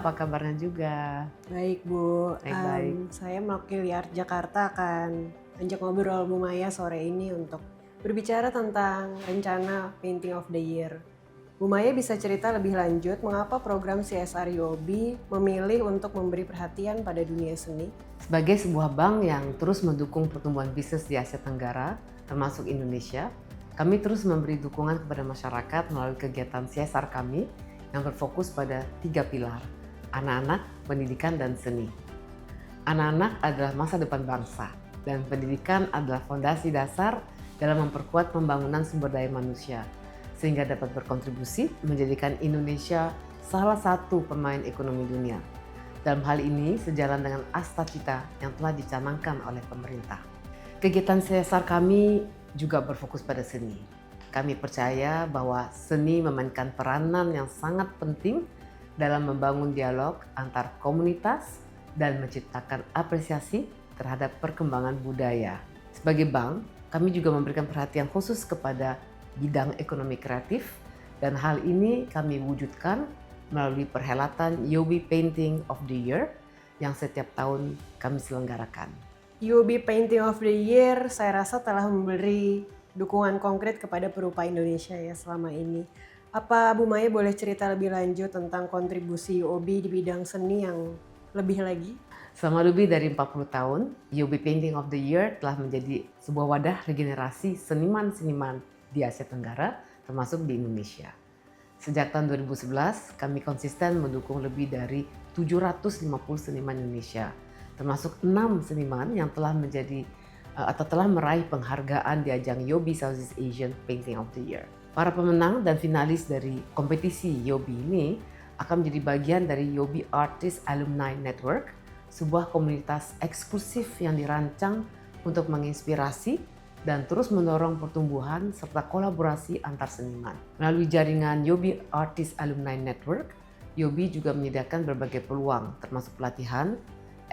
apa kabarnya juga? Baik Bu, Baik-baik. saya mewakili Art Jakarta akan ajak ngobrol Bu Maya sore ini untuk berbicara tentang rencana Painting of the Year. Bu Maya bisa cerita lebih lanjut mengapa program CSR UOB memilih untuk memberi perhatian pada dunia seni? Sebagai sebuah bank yang terus mendukung pertumbuhan bisnis di Asia Tenggara, termasuk Indonesia, kami terus memberi dukungan kepada masyarakat melalui kegiatan CSR kami yang berfokus pada 3 pilar: anak-anak, pendidikan, dan seni. Anak-anak adalah masa depan bangsa, dan pendidikan adalah fondasi dasar dalam memperkuat pembangunan sumber daya manusia, sehingga dapat berkontribusi menjadikan Indonesia salah satu pemain ekonomi dunia. Dalam hal ini, sejalan dengan asta cita yang telah dicanangkan oleh pemerintah. Kegiatan CSR kami juga berfokus pada seni. Kami percaya bahwa seni memainkan peranan yang sangat penting dalam membangun dialog antar komunitas dan menciptakan apresiasi terhadap perkembangan budaya. Sebagai bank, kami juga memberikan perhatian khusus kepada bidang ekonomi kreatif, dan hal ini kami wujudkan melalui perhelatan UOB Painting of the Year yang setiap tahun kami selenggarakan. UOB Painting of the Year saya rasa telah memberi dukungan konkret kepada perupa Indonesia ya selama ini. Apa Bu Maya boleh cerita lebih lanjut tentang kontribusi UOB di bidang seni yang lebih lagi? Selama lebih dari 40 tahun, UOB Painting of the Year telah menjadi sebuah wadah regenerasi seniman-seniman di Asia Tenggara, termasuk di Indonesia. Sejak tahun 2011, kami konsisten mendukung lebih dari 750 seniman Indonesia, termasuk 6 seniman yang telah meraih penghargaan di ajang UOB Southeast Asian Painting of the Year. Para pemenang dan finalis dari kompetisi UOB ini akan menjadi bagian dari UOB Artist Alumni Network, sebuah komunitas eksklusif yang dirancang untuk menginspirasi dan terus mendorong pertumbuhan serta kolaborasi antar seniman. Melalui jaringan UOB Artist Alumni Network, UOB juga menyediakan berbagai peluang, termasuk pelatihan,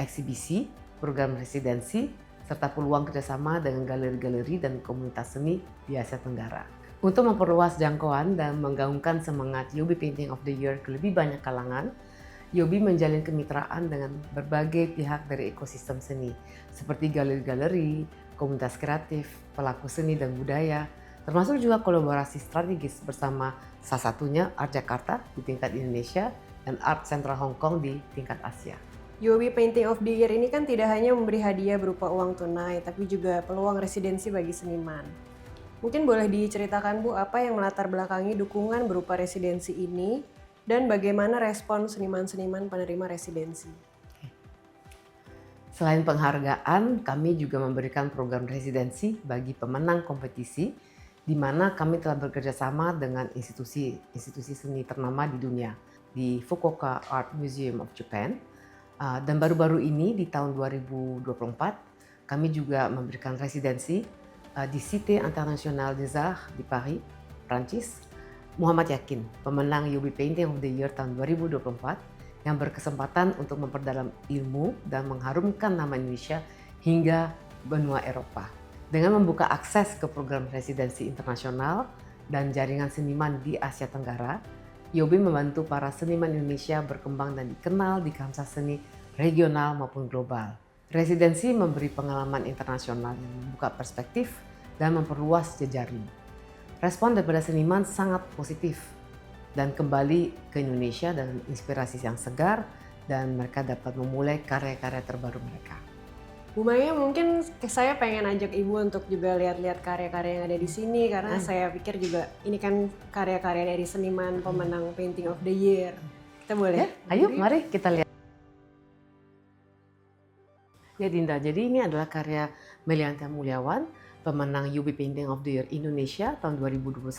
eksibisi, program residensi, serta peluang kerjasama dengan galeri-galeri dan komunitas seni di Asia Tenggara. Untuk memperluas jangkauan dan menggaungkan semangat UOB Painting of the Year ke lebih banyak kalangan, UOB menjalin kemitraan dengan berbagai pihak dari ekosistem seni, seperti galeri-galeri, komunitas kreatif, pelaku seni dan budaya, termasuk juga kolaborasi strategis bersama salah satunya Art Jakarta di tingkat Indonesia dan Art Central Hong Kong di tingkat Asia. UOB Painting of the Year ini kan tidak hanya memberi hadiah berupa uang tunai, tapi juga peluang residensi bagi seniman. Mungkin boleh diceritakan Bu, apa yang melatar belakangi dukungan berupa residensi ini dan bagaimana respon seniman-seniman penerima residensi? Selain penghargaan, kami juga memberikan program residensi bagi pemenang kompetisi, di mana kami telah bekerja sama dengan institusi seni ternama di dunia, di Fukuoka Art Museum of Japan. Dan baru-baru ini di tahun 2024, kami juga memberikan residensi di Cité Internationale des Arts di Paris, Prancis. Muhammad Yakin, pemenang UOB Painting of the Year tahun 2024, yang berkesempatan untuk memperdalam ilmu dan mengharumkan nama Indonesia hingga benua Eropa. Dengan membuka akses ke program residensi internasional dan jaringan seniman di Asia Tenggara, UOB membantu para seniman Indonesia berkembang dan dikenal di kancah seni regional maupun global. Residensi memberi pengalaman internasional yang membuka perspektif dan memperluas jejaring. Respon daripada seniman sangat positif dan kembali ke Indonesia dengan inspirasi yang segar, dan mereka dapat memulai karya-karya terbaru mereka. Bu Maya, mungkin saya pengen ajak Ibu untuk juga lihat-lihat karya-karya yang ada di sini, karena saya pikir juga ini kan karya-karya dari seniman pemenang Painting of the Year. Kita boleh? Ya, ayo mari kita lihat. Ya Dinda, jadi ini adalah karya Meliantia Mulyawan, pemenang UOB Painting of the Year Indonesia tahun 2021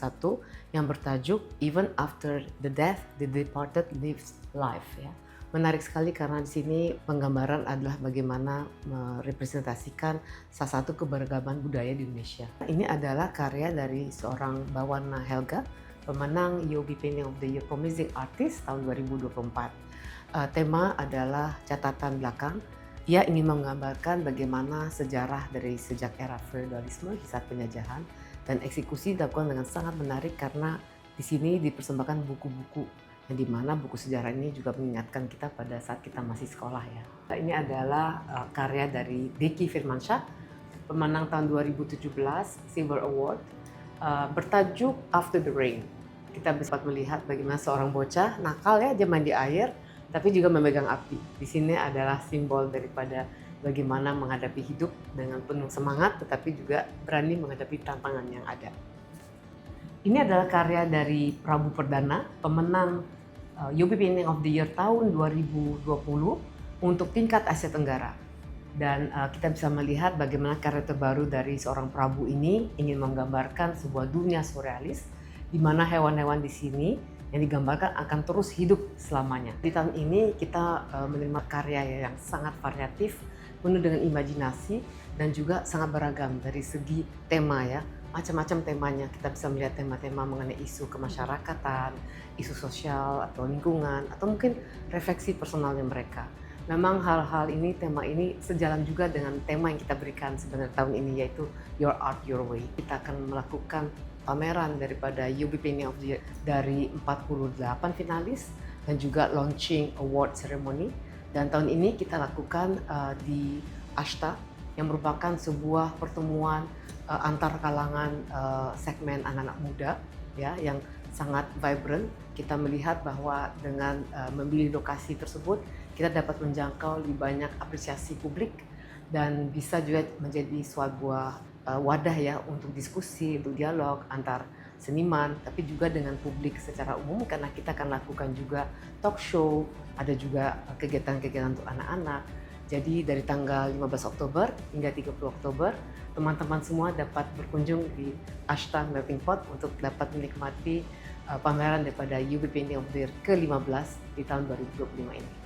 yang bertajuk Even After the Death, the Departed Lives Life. Ya. Menarik sekali karena di sini penggambaran adalah bagaimana merepresentasikan salah satu keberagaman budaya di Indonesia. Ini adalah karya dari seorang Bawana Helga, pemenang UOB Painting of the Year Promising Artist tahun 2024. Tema adalah catatan belakang. Ia ingin menggambarkan bagaimana sejarah dari sejak era feodalisme, hisap penjajahan, dan eksekusi dilakukan dengan sangat menarik karena di sini dipersembahkan buku-buku yang dimana buku sejarah ini juga mengingatkan kita pada saat kita masih sekolah ya. Ini adalah karya dari Deki Firmansyah, pemenang tahun 2017 Silver Award, bertajuk After the Rain. Kita bisa melihat bagaimana seorang bocah nakal ya, dia main di air, tapi juga memegang api. Di sini adalah simbol daripada bagaimana menghadapi hidup dengan penuh semangat, tetapi juga berani menghadapi tantangan yang ada. Ini adalah karya dari Prabu Perdana, pemenang UB Painting of the Year tahun 2020 untuk tingkat Asia Tenggara. Dan kita bisa melihat bagaimana karya terbaru dari seorang Prabu ini ingin menggambarkan sebuah dunia surrealis, di mana hewan-hewan di sini yang digambarkan akan terus hidup selamanya. Di tahun ini kita menerima karya yang sangat variatif, penuh dengan imajinasi dan juga sangat beragam dari segi tema ya. Macam-macam temanya, kita bisa melihat tema-tema mengenai isu kemasyarakatan, isu sosial atau lingkungan, atau mungkin refleksi personalnya mereka. Memang hal-hal ini, tema ini sejalan juga dengan tema yang kita berikan sebenarnya tahun ini, yaitu Your Art Your Way. Kita akan melakukan pameran daripada UB Painting of the Year dari 48 finalis dan juga launching award ceremony. Dan tahun ini kita lakukan di Ashta, yang merupakan sebuah pertemuan antar kalangan segmen anak-anak muda ya, yang sangat vibrant. Kita melihat bahwa dengan memilih lokasi tersebut kita dapat menjangkau lebih banyak apresiasi publik dan bisa juga menjadi sebuah wadah ya untuk diskusi, untuk dialog antar seniman, tapi juga dengan publik secara umum, karena kita akan lakukan juga talk show, ada juga kegiatan-kegiatan untuk anak-anak. Jadi dari tanggal 15 Oktober hingga 30 Oktober, teman-teman semua dapat berkunjung di Ashta Melting Pot untuk dapat menikmati pameran daripada UB Painting of the Year ke-15 di tahun 2025 ini.